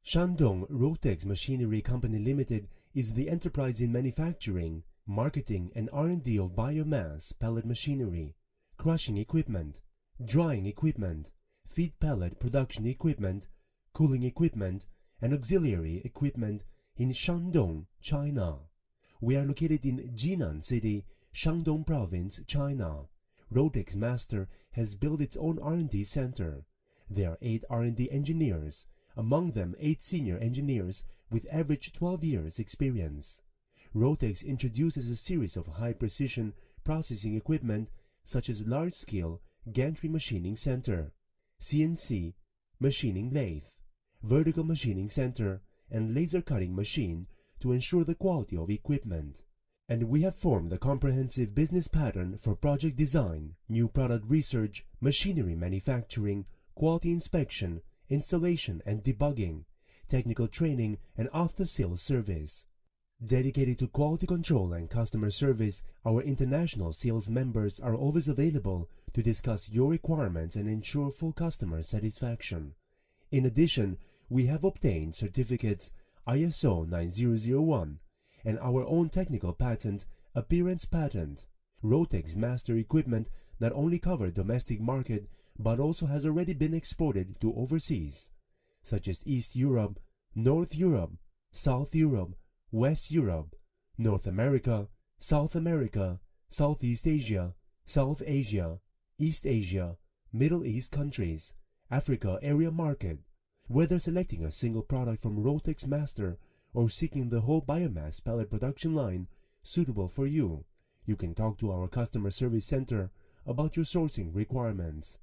Shandong Rotex Machinery Company Limited is the enterprise in manufacturing, marketing and R&D of biomass pellet machinery, crushing equipment, drying equipment, feed pellet production equipment, cooling equipment, and auxiliary equipment in Shandong, China. We are located in Jinan City, Shandong Province, China. Rotex Master has built its own R&D center. There are 8 R&D engineers, among them 8 senior engineers with average 12 years experience. Rotex introduces a series of high-precision processing equipment such as large-scale gantry machining center, CNC machining lathe, vertical machining center, and laser cutting machine to ensure the quality of equipment. And we have formed a comprehensive business pattern for project design, new product research, machinery manufacturing, quality inspection, installation and debugging, technical training, and after-sales service. Dedicated to quality control and customer service, our international sales members are always available to discuss your requirements and ensure full customer satisfaction. In addition, we have obtained certificates ISO 9001 and our own technical patent, Appearance Patent. Rotex Master equipment not only covers domestic market but also has already been exported to overseas, such as East Europe, North Europe, South Europe, West Europe, North America, Southeast Asia, South Asia, East Asia, Middle East countries, Africa area market. Whether selecting a single product from Rotex Master or seeking the whole biomass pellet production line suitable for you, you can talk to our customer service center about your sourcing requirements.